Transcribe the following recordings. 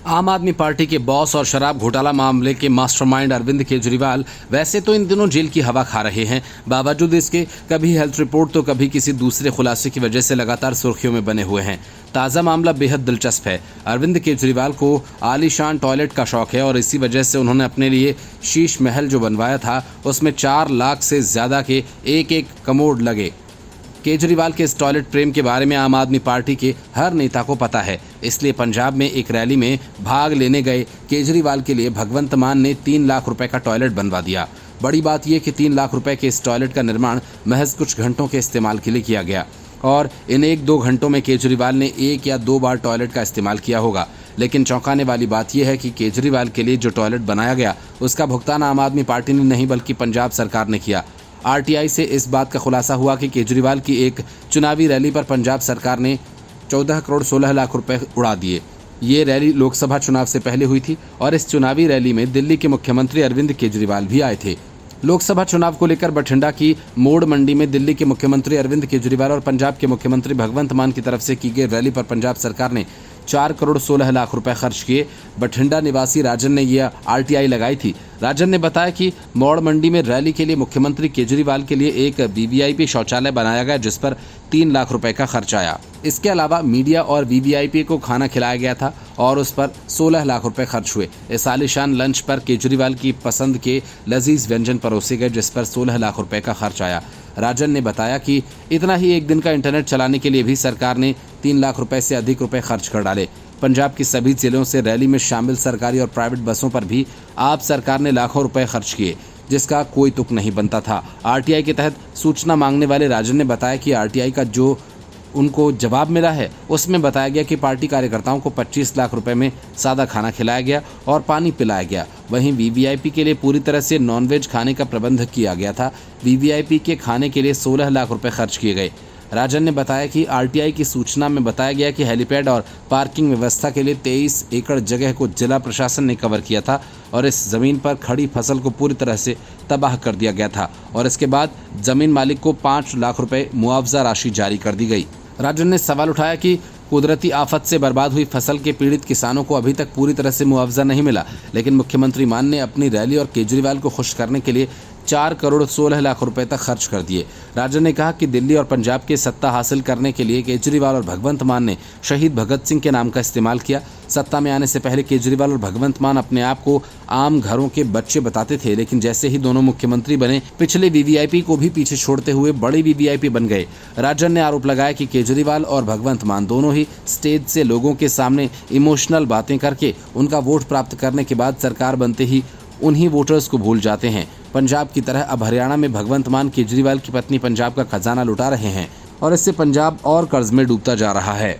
आम आदमी पार्टी के बॉस और शराब घोटाला मामले के मास्टरमाइंड अरविंद केजरीवाल वैसे तो इन दिनों जेल की हवा खा रहे हैं। बावजूद इसके कभी हेल्थ रिपोर्ट तो कभी किसी दूसरे खुलासे की वजह से लगातार सुर्खियों में बने हुए हैं। ताज़ा मामला बेहद दिलचस्प है। अरविंद केजरीवाल को आलीशान टॉयलेट का शौक है और इसी वजह से उन्होंने अपने लिए शीश महल जो बनवाया था उसमें 4 लाख से ज़्यादा के एक कमोड लगे। केजरीवाल के इस टॉयलेट प्रेम के बारे में आम आदमी पार्टी के हर नेता को पता है। इसलिए पंजाब में एक रैली में भाग लेने गए केजरीवाल के लिए भगवंत मान ने 3 लाख रुपए का टॉयलेट बनवा दिया। बड़ी बात यह कि 3 लाख रुपए के इस टॉयलेट का निर्माण महज कुछ घंटों के इस्तेमाल के लिए किया गया और इन 1-2 घंटों में केजरीवाल ने 1 या 2 बार टॉयलेट का इस्तेमाल किया होगा। लेकिन चौंकाने वाली बात यह है कि केजरीवाल के लिए जो टॉयलेट बनाया गया उसका भुगतान आम आदमी पार्टी ने नहीं बल्कि पंजाब सरकार ने किया। आरटीआई से इस बात का खुलासा हुआ कि केजरीवाल की एक चुनावी रैली पर पंजाब सरकार ने 14 करोड़ 16 लाख रुपए उड़ा दिए। ये रैली लोकसभा चुनाव से पहले हुई थी और इस चुनावी रैली में दिल्ली के मुख्यमंत्री अरविंद केजरीवाल भी आए थे। लोकसभा चुनाव को लेकर बठिंडा की मोड़ मंडी में दिल्ली के मुख्यमंत्री अरविंद केजरीवाल और पंजाब के मुख्यमंत्री भगवंत मान की तरफ से की गई रैली पर पंजाब सरकार ने 4 करोड़ 16 लाख रुपए खर्च किए। बठिंडा निवासी राजन ने यह आरटीआई लगाई थी। राजन ने बताया कि मौड़ मंडी में रैली के लिए मुख्यमंत्री केजरीवाल के लिए एक वीवीआईपी शौचालय बनाया गया जिस पर 3 लाख रुपए का खर्च आया। इसके अलावा मीडिया और वीवीआईपी को खाना खिलाया गया था और उस पर 16 लाख रुपए खर्च हुए। इस आलीशान लंच पर केजरीवाल की पसंद के लजीज व्यंजन परोसे गए जिस पर 16 लाख रुपए का खर्च आया। राजन ने बताया कि इतना ही एक दिन का इंटरनेट चलाने के लिए भी सरकार ने 3 लाख रुपए से अधिक रुपए खर्च कर डाले। पंजाब की सभी जिलों से रैली में शामिल सरकारी और प्राइवेट बसों पर भी आप सरकार ने लाखों रुपए खर्च किए जिसका कोई तुक नहीं बनता था। आरटीआई के तहत सूचना मांगने वाले राजन ने बताया कि आरटीआई का जो उनको जवाब मिला है उसमें बताया गया कि पार्टी कार्यकर्ताओं को 25 लाख रुपए में सादा खाना खिलाया गया और पानी पिलाया गया। वहीं वीवीआईपी के लिए पूरी तरह से नॉनवेज खाने का प्रबंध किया गया था। वीवीआईपी के खाने के लिए 16 लाख रुपए खर्च किए गए। राजन ने बताया कि आरटीआई की सूचना में बताया गया कि हेलीपैड और पार्किंग व्यवस्था के लिए 23 एकड़ जगह को जिला प्रशासन ने कवर किया था और इस जमीन पर खड़ी फसल को पूरी तरह से तबाह कर दिया गया था और इसके बाद जमीन मालिक को 5 लाख रुपए मुआवजा राशि जारी कर दी गई। राजन ने सवाल उठाया कि कुदरती आफत से बर्बाद हुई फसल के पीड़ित किसानों को अभी तक पूरी तरह से मुआवजा नहीं मिला, लेकिन मुख्यमंत्री मान ने अपनी रैली और केजरीवाल को खुश करने के लिए 4 करोड़ 16 लाख रुपए तक खर्च कर दिए। राजन ने कहा कि दिल्ली और पंजाब के सत्ता हासिल करने के लिए केजरीवाल और भगवंत मान ने शहीद भगत सिंह के नाम का इस्तेमाल किया। सत्ता में आने से पहले केजरीवाल और भगवंत मान अपने आप को आम घरों के बच्चे बताते थे, लेकिन जैसे ही दोनों मुख्यमंत्री बने पिछले वीवीआईपी को भी पीछे छोड़ते हुए बड़े वीवीआईपी बन गए। राजन ने आरोप लगाया कि केजरीवाल और भगवंत मान दोनों ही स्टेज से लोगों के सामने इमोशनल बातें करके उनका वोट प्राप्त करने के बाद सरकार बनते ही उन्हीं वोटर्स को भूल जाते हैं। पंजाब की तरह अब हरियाणा में भगवंत मान केजरीवाल की पत्नी पंजाब का खजाना लुटा रहे हैं और इससे पंजाब और कर्ज में डूबता जा रहा है।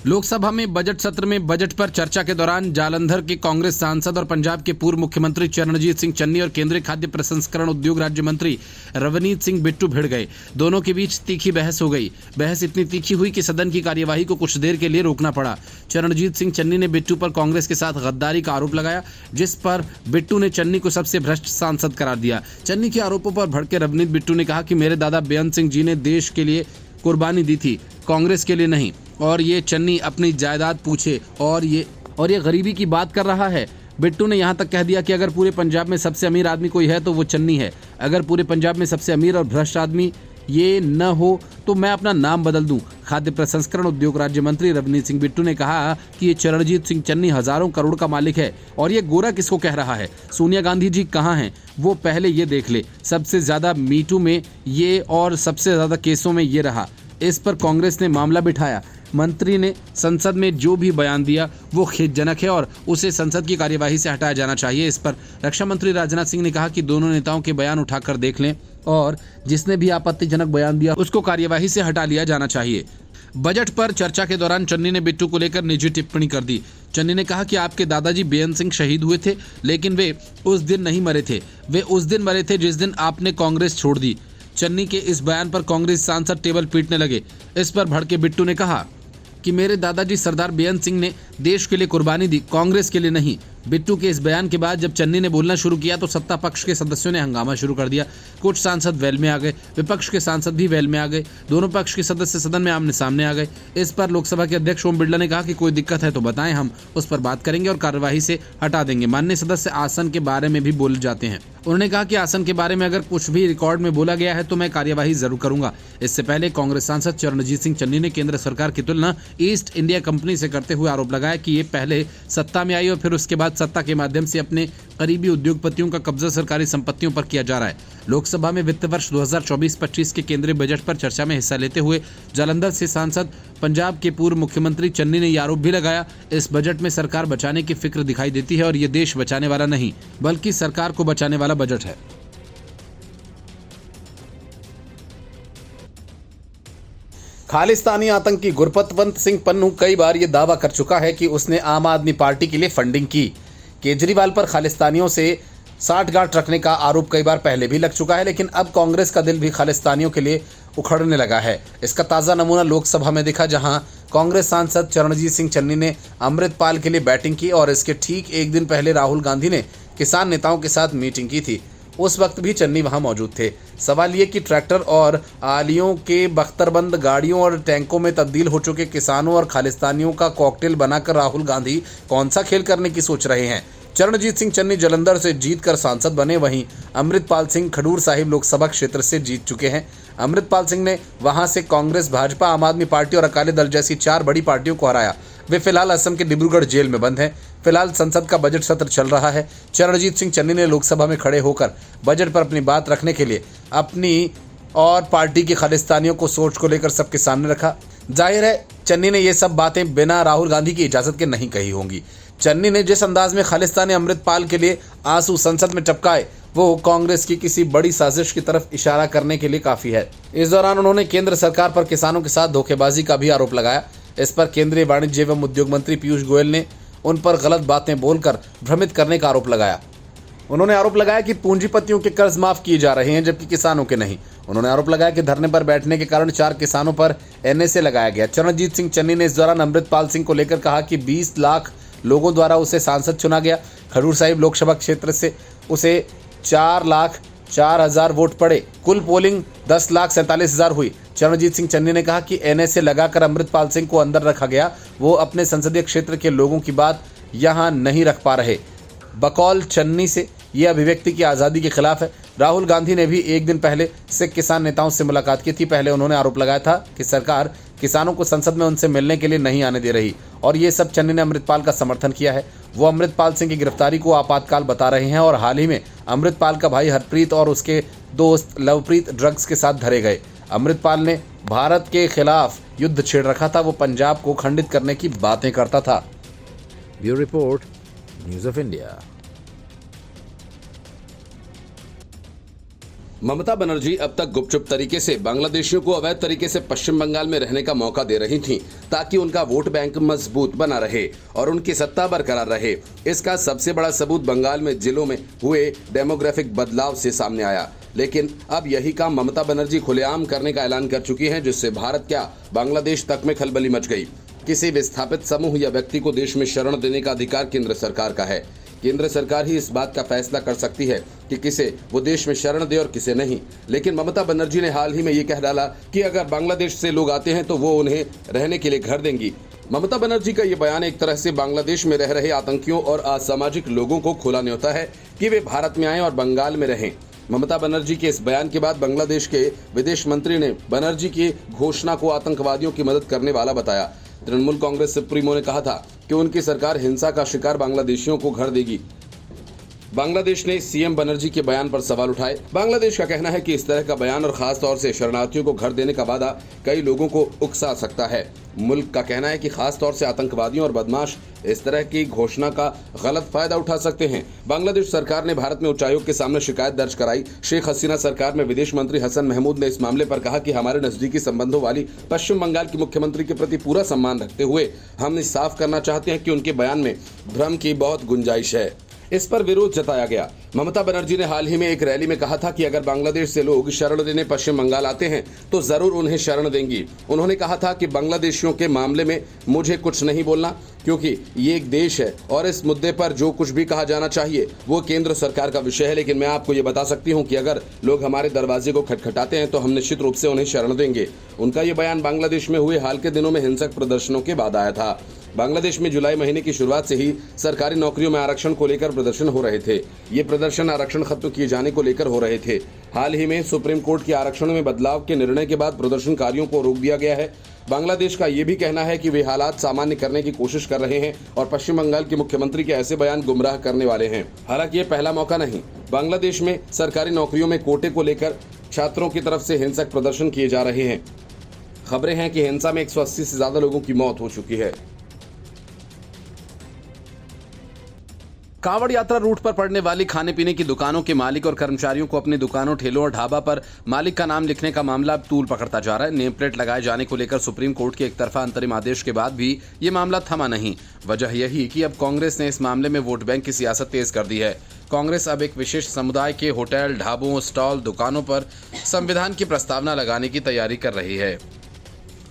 लोकसभा में बजट सत्र में बजट पर चर्चा के दौरान जालंधर के कांग्रेस सांसद और पंजाब के पूर्व मुख्यमंत्री चरणजीत सिंह चन्नी और केंद्रीय खाद्य प्रसंस्करण उद्योग राज्य मंत्री रवनीत सिंह बिट्टू भिड़ गए। दोनों के बीच तीखी बहस हो गई। बहस इतनी तीखी हुई कि सदन की कार्यवाही को कुछ देर के लिए रोकना पड़ा। चरणजीत सिंह चन्नी ने बिट्टू पर कांग्रेस के साथ गद्दारी का आरोप लगाया, जिस पर बिट्टू ने चन्नी को सबसे भ्रष्ट सांसद करार दिया। चन्नी के आरोपों पर भड़के रवनीत बिट्टू ने कहा कि मेरे दादा बेअंत सिंह जी ने देश के लिए कुर्बानी दी थी, कांग्रेस के लिए नहीं, और ये चन्नी अपनी जायदाद पूछे और ये गरीबी की बात कर रहा है। बिट्टू ने यहाँ तक कह दिया कि अगर पूरे पंजाब में सबसे अमीर आदमी कोई है तो वो चन्नी है। अगर पूरे पंजाब में सबसे अमीर और भ्रष्ट आदमी ये न हो तो मैं अपना नाम बदल दूं। खाद्य प्रसंस्करण उद्योग राज्य मंत्री रवनीत सिंह बिट्टू ने कहा कि ये चरणजीत सिंह चन्नी हजारों करोड़ का मालिक है और ये गोरा किसको कह रहा है। सोनिया गांधी जी कहाँ हैं वो पहले ये देख ले। सबसे ज्यादा मीटू में ये और सबसे ज्यादा केसों में ये रहा। इस पर कांग्रेस ने मामला बिठाया। मंत्री ने संसद में जो भी बयान दिया वो खेदजनक है और उसे संसद की कार्यवाही से हटाया जाना चाहिए। इस पर रक्षा मंत्री राजनाथ सिंह ने कहा कि दोनों नेताओं के बयान उठाकर देख लें और जिसने भी आपत्तिजनक बयान दिया उसको कार्यवाही से हटा लिया जाना चाहिए। बजट पर चर्चा के दौरान चन्नी ने बिट्टू को लेकर निजी टिप्पणी कर दी। चन्नी ने कहा कि आपके दादाजी बेअंत सिंह शहीद हुए थे, लेकिन वे उस दिन नहीं मरे थे। वे उस दिन मरे थे जिस दिन आपने कांग्रेस छोड़ दी। चन्नी के इस बयान पर कांग्रेस सांसद टेबल पीटने लगे। इस पर भड़के बिट्टू ने कहा कि मेरे दादाजी सरदार बेअंत सिंह ने देश के लिए कुर्बानी दी, कांग्रेस के लिए नहीं। बिट्टू के इस बयान के बाद जब चन्नी ने बोलना शुरू किया तो सत्ता पक्ष के सदस्यों ने हंगामा शुरू कर दिया। कुछ सांसद वेल में आ गए, विपक्ष के सांसद भी वेल में आ गए। दोनों पक्ष के सदस्य सदन में आमने सामने आ गए। इस पर लोकसभा के अध्यक्ष ओम बिरला ने कहा कि कोई दिक्कत है तो बताएं, हम उस पर बात करेंगे और कार्यवाही से हटा देंगे। माननीय सदस्य आसन के बारे में भी बोल जाते हैं। उन्होंने कहा कि आसन के बारे में अगर कुछ भी रिकॉर्ड में बोला गया है तो मैं कार्यवाही जरूर करूंगा। इससे पहले कांग्रेस सांसद चरणजीत सिंह चन्नी ने केंद्र सरकार की तुलना ईस्ट इंडिया कंपनी से करते हुए आरोप लगाया कि ये पहले सत्ता में आई और फिर उसके बाद सत्ता के माध्यम से अपने करीबी उद्योगपतियों का कब्जा सरकारी संपत्तियों पर किया जा रहा है। लोकसभा में वित्त वर्ष 2024-25 के केंद्रीय बजट पर चर्चा में हिस्सा लेते हुए जालंधर से सांसद पंजाब के पूर्व मुख्यमंत्री चन्नी ने यह आरोप भी लगाया, इस बजट में सरकार बचाने की फिक्र दिखाई देती है और ये देश बचाने वाला नहीं बल्कि सरकार को बचाने वाला बजट है। खालिस्तानी आतंकी गुरपतवंत सिंह पन्नू कई बार ये दावा कर चुका है कि उसने आम आदमी पार्टी के लिए फंडिंग की। केजरीवाल पर खालिस्तानियों से साठगांठ रखने का आरोप कई बार पहले भी लग चुका है, लेकिन अब कांग्रेस का दिल भी खालिस्तानियों के लिए उखड़ने लगा है। इसका ताज़ा नमूना लोकसभा में दिखा, जहां कांग्रेस सांसद चरणजीत सिंह चन्नी ने अमृतपाल के लिए बैटिंग की और इसके ठीक एक दिन पहले राहुल गांधी ने किसान नेताओं के साथ मीटिंग की थी। उस वक्त भी चन्नी वहां मौजूद थे। सवाल ये कि ट्रैक्टर और आलियों के बख्तरबंद गाड़ियों और टैंकों में तब्दील हो चुके किसानों और खालिस्तानियों का कॉकटेल बनाकर राहुल गांधी कौन सा खेल करने की सोच रहे हैं। चरणजीत सिंह चन्नी जालंधर से जीतकर सांसद बने, वहीं अमृतपाल सिंह खडूर साहिब लोकसभा क्षेत्र से जीत चुके हैं। अमृतपाल सिंह ने वहां से कांग्रेस, भाजपा, आम आदमी पार्टी और अकाली दल जैसी 4 बड़ी पार्टियों को हराया। वे फिलहाल असम के डिब्रूगढ़ जेल में बंद हैं। फिलहाल संसद का बजट सत्र चल रहा है। चरणजीत सिंह चन्नी ने लोकसभा में खड़े होकर बजट पर अपनी बात रखने के लिए अपनी और पार्टी के खालिस्तानियों को सोच को लेकर सबके सामने रखा। जाहिर है चन्नी ने ये सब बातें बिना राहुल गांधी की इजाज़त के नहीं कही होंगी। चन्नी ने जिस अंदाज में खालिस्तानी अमृतपाल के लिए आंसू संसद में टपकाए, वो कांग्रेस की किसी बड़ी साजिश की तरफ इशारा करने के लिए काफ़ी है। इस दौरान उन्होंने केंद्र सरकार पर किसानों के साथ धोखेबाजी का भी आरोप लगाया। इस पर केंद्रीय वाणिज्य एवं उद्योग मंत्री पीयूष गोयल ने उन पर गलत बातें बोलकर भ्रमित करने का आरोप लगाया। उन्होंने आरोप लगाया कि पूंजीपतियों के कर्ज माफ किए जा रहे हैं जबकि किसानों के नहीं। उन्होंने आरोप लगाया कि धरने पर बैठने के कारण 4 किसानों पर NSA लगाया गया। चरणजीत सिंह चन्नी ने इस दौरान अमृतपाल सिंह को लेकर कहा कि 20 लाख लोगों द्वारा उसे सांसद चुना गया। खडूर साहिब लोकसभा क्षेत्र से उसे 4,04,000 वोट पड़े। कुल पोलिंग 10,47,000 हुई। चरणजीत सिंह चन्नी ने कहा कि NSA लगाकर अमृतपाल सिंह को अंदर रखा गया। वो अपने संसदीय क्षेत्र के लोगों की बात यहाँ नहीं रख पा रहे। बकौल चन्नी से ये अभिव्यक्ति की आज़ादी के खिलाफ है। राहुल गांधी ने भी एक दिन पहले सिख किसान नेताओं से मुलाकात की थी। पहले उन्होंने आरोप लगाया था कि सरकार किसानों को संसद में उनसे मिलने के लिए नहीं आने दे रही और ये सब चन्नी ने अमृतपाल का समर्थन किया है। वो अमृतपाल सिंह की गिरफ्तारी को आपातकाल बता रहे हैं और हाल ही में अमृतपाल का भाई हरप्रीत और उसके दोस्त लवप्रीत ड्रग्स के साथ धरे गए। अमृतपाल ने भारत के खिलाफ युद्ध छेड़ रखा था। वो पंजाब को खंडित करने की बातें करता था। Bureau report, news of India. Mamata Banerjee अब तक गुपचुप तरीके से बांग्लादेशियों को अवैध तरीके से पश्चिम बंगाल में रहने का मौका दे रही थीं, ताकि उनका वोट बैंक मजबूत बना रहे और उनकी सत्ता बरकरार रहे। इसका सबसे बड़ा सबूत बंगाल में जिलों में हुए डेमोग्राफिक बदलाव से सामने आया। लेकिन अब यही काम ममता बनर्जी खुलेआम करने का ऐलान कर चुकी हैं, जिससे भारत क्या बांग्लादेश तक में खलबली मच गई। किसी विस्थापित समूह या व्यक्ति को देश में शरण देने का अधिकार केंद्र सरकार का है। केंद्र सरकार ही इस बात का फैसला कर सकती है कि किसे वो देश में शरण दे और किसे नहीं। लेकिन ममता बनर्जी ने हाल ही में ये कह डाला कि अगर बांग्लादेश से लोग आते हैं तो वो उन्हें रहने के लिए घर देंगी। ममता बनर्जी का ये बयान एक तरह से बांग्लादेश में रह रहे आतंकियों और असामाजिक लोगों को खुला न्योता है कि वे भारत में आएं और बंगाल में रहें। ममता बनर्जी के इस बयान के बाद बांग्लादेश के विदेश मंत्री ने बनर्जी की घोषणा को आतंकवादियों की मदद करने वाला बताया। तृणमूल कांग्रेस सुप्रीमो ने कहा था कि उनकी सरकार हिंसा का शिकार बांग्लादेशियों को घर देगी। बांग्लादेश ने सीएम बनर्जी के बयान पर सवाल उठाए। बांग्लादेश का कहना है कि इस तरह का बयान और खास तौर से शरणार्थियों को घर देने का वादा कई लोगों को उकसा सकता है। मुल्क का कहना है कि खास तौर से आतंकवादियों और बदमाश इस तरह की घोषणा का गलत फायदा उठा सकते हैं। बांग्लादेश सरकार ने भारत में उच्चायोग के सामने शिकायत दर्ज कराई। शेख हसीना सरकार में विदेश मंत्री हसन महमूद ने इस मामले पर कहा कि हमारे नजदीकी संबंधों वाली पश्चिम बंगाल की मुख्यमंत्री के प्रति पूरा सम्मान रखते हुए हम साफ करना चाहते हैं कि उनके बयान में भ्रम की बहुत गुंजाइश है। इस पर विरोध जताया गया। ममता बनर्जी ने हाल ही में एक रैली में कहा था कि अगर बांग्लादेश से लोग शरण लेने पश्चिम बंगाल आते हैं तो जरूर उन्हें शरण देंगी। उन्होंने कहा था कि बांग्लादेशियों के मामले में मुझे कुछ नहीं बोलना, क्योंकि ये एक देश है और इस मुद्दे पर जो कुछ भी कहा जाना चाहिए वो केंद्र सरकार का विषय है। लेकिन मैं आपको ये बता सकती हूँ कि अगर लोग हमारे दरवाजे को खटखटाते हैं तो हम निश्चित रूप से उन्हें शरण देंगे। उनका ये बयान बांग्लादेश में हुए हाल के दिनों में हिंसक प्रदर्शनों के बाद आया था। बांग्लादेश में जुलाई महीने की शुरुआत से ही सरकारी नौकरियों में आरक्षण को लेकर प्रदर्शन हो रहे थे। ये प्रदर्शन आरक्षण खत्म किए जाने को लेकर हो रहे थे। हाल ही में सुप्रीम कोर्ट के आरक्षण में बदलाव के निर्णय के बाद प्रदर्शनकारियों को रोक दिया गया है। बांग्लादेश का ये भी कहना है कि वे हालात सामान्य करने की कोशिश कर रहे हैं और पश्चिम बंगाल के मुख्यमंत्री के ऐसे बयान गुमराह करने वाले हैं। हालांकि ये पहला मौका नहीं। बांग्लादेश में सरकारी नौकरियों में कोटे को लेकर छात्रों की तरफ से हिंसक प्रदर्शन किए जा रहे हैं। खबरें हैं कि हिंसा में 180 से ज्यादा लोगों की मौत हो चुकी है। कांवड़ यात्रा रूट पर पड़ने वाली खाने पीने की दुकानों के मालिक और कर्मचारियों को अपनी दुकानों, ठेलों और ढाबा पर मालिक का नाम लिखने का मामला अब तूल पकड़ता जा रहा है। नेम प्लेट लगाए जाने को लेकर सुप्रीम कोर्ट के एक तरफा अंतरिम आदेश के बाद भी ये मामला थमा नहीं। वजह यही कि अब कांग्रेस ने इस मामले में वोट बैंक की सियासत तेज कर दी है। कांग्रेस अब एक विशेष समुदाय के होटल, ढाबों, स्टॉल, दुकानों पर संविधान की प्रस्तावना लगाने की तैयारी कर रही है।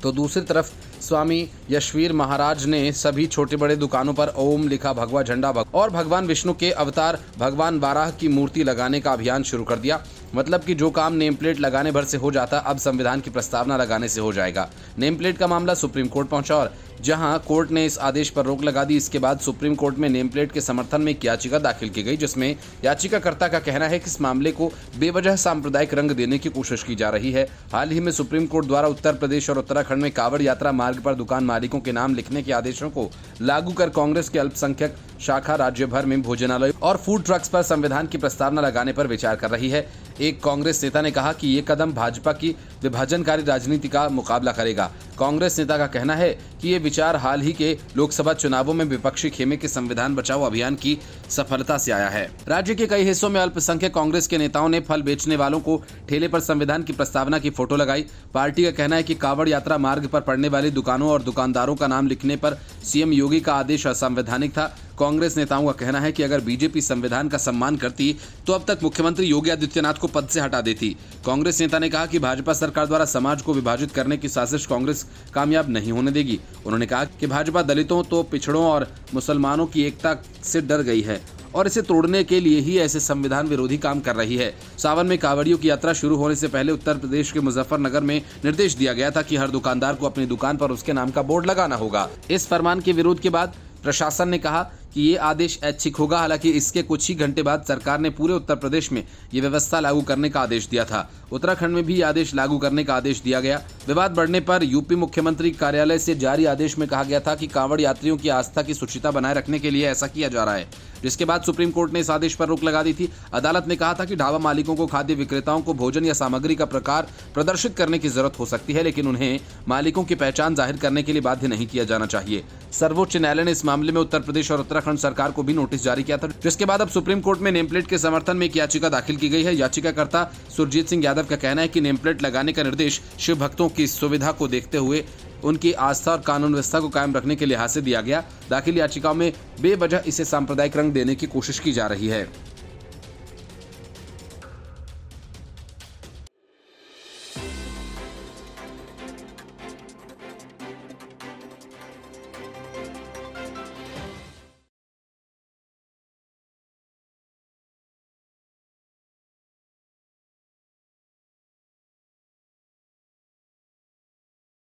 तो दूसरी तरफ स्वामी यशवीर महाराज ने सभी छोटे बड़े दुकानों पर ओम लिखा भगवा झंडा और भगवान विष्णु के अवतार भगवान वाराह की मूर्ति लगाने का अभियान शुरू कर दिया। मतलब कि जो काम नेम प्लेट लगाने भर से हो जाता अब संविधान की प्रस्तावना लगाने से हो जाएगा। नेम प्लेट का मामला सुप्रीम कोर्ट पहुंचा और जहां कोर्ट ने इस आदेश पर रोक लगा दी, इसके बाद सुप्रीम कोर्ट में नेम प्लेट के समर्थन में एक याचिका दाखिल की गई, जिसमें याचिकाकर्ता का कहना है कि इस मामले को बेवजह सांप्रदायिक रंग देने की कोशिश की जा रही है। हाल ही में सुप्रीम कोर्ट द्वारा उत्तर प्रदेश और उत्तराखंड में कांवड़ यात्रा मार्ग पर दुकान मालिकों के नाम लिखने के आदेशों को लागू कर कांग्रेस के अल्पसंख्यक शाखा राज्य भर में भोजनालय और फूड ट्रक्स पर संविधान की प्रस्तावना लगाने पर विचार कर रही है। एक कांग्रेस नेता ने कहा कि ये कदम भाजपा की विभाजनकारी राजनीति का मुकाबला करेगा। कांग्रेस नेता का कहना है कि ये विचार हाल ही के लोकसभा चुनावों में विपक्षी खेमे के संविधान बचाओ अभियान की सफलता से आया है। राज्य के कई हिस्सों में अल्पसंख्यक कांग्रेस के नेताओं ने फल बेचने वालों को ठेले पर संविधान की प्रस्तावना की फोटो लगाई। पार्टी का कहना है कि कांवड़ यात्रा मार्ग पर पड़ने वाली दुकानों और दुकानदारों का नाम लिखने पर सीएम योगी का आदेश असंवैधानिक था। कांग्रेस नेताओं का कहना है कि अगर बीजेपी संविधान का सम्मान करती तो अब तक मुख्यमंत्री योगी आदित्यनाथ को पद से हटा देती। कांग्रेस नेता ने कहा कि भाजपा सरकार द्वारा समाज को विभाजित करने की साजिश कांग्रेस कामयाब नहीं होने देगी। उन्होंने कहा कि भाजपा दलितों, तो पिछड़ों और मुसलमानों की एकता से डर गई है और इसे तोड़ने के लिए ही ऐसे संविधान विरोधी काम कर रही है। सावन में कांवड़ियों की यात्रा शुरू होने से पहले उत्तर प्रदेश के मुजफ्फरनगर में निर्देश दिया गया था कि हर दुकानदार को अपनी दुकान पर उसके नाम का बोर्ड लगाना होगा। इस फरमान के विरोध के बाद प्रशासन ने कहा कि ये आदेश ऐच्छिक होगा। हालांकि इसके कुछ ही घंटे बाद सरकार ने पूरे उत्तर प्रदेश में ये व्यवस्था लागू करने का आदेश दिया था। उत्तराखंड में भी आदेश लागू करने का आदेश दिया गया। विवाद बढ़ने पर यूपी मुख्यमंत्री कार्यालय से जारी आदेश में कहा गया था कि कांवड़ यात्रियों की आस्था की शुचिता बनाए रखने के लिए ऐसा किया जा रहा है, जिसके बाद सुप्रीम कोर्ट ने इस आदेश पर रोक लगा दी थी। अदालत ने कहा था कि ढाबा मालिकों को खाद्य विक्रेताओं को भोजन या सामग्री का प्रकार प्रदर्शित करने की जरूरत हो सकती है, लेकिन उन्हें मालिकों की पहचान जाहिर करने के लिए बाध्य नहीं किया जाना चाहिए। सर्वोच्च न्यायालय ने इस मामले में उत्तर प्रदेश और उत्तराखंड सरकार को भी नोटिस जारी किया था, जिसके बाद अब सुप्रीम कोर्ट में नेम प्लेट के समर्थन में एक याचिका दाखिल की गई है। याचिकाकर्ता सुरजीत सिंह यादव का कहना है कि नेम प्लेट लगाने का निर्देश शिव भक्तों की सुविधा को देखते हुए उनकी आस्था और कानून व्यवस्था को कायम रखने के लिहाज से दिया गया। दाखिल याचिकाओं में बेवजह इसे सांप्रदायिक रंग देने की कोशिश की जा रही है।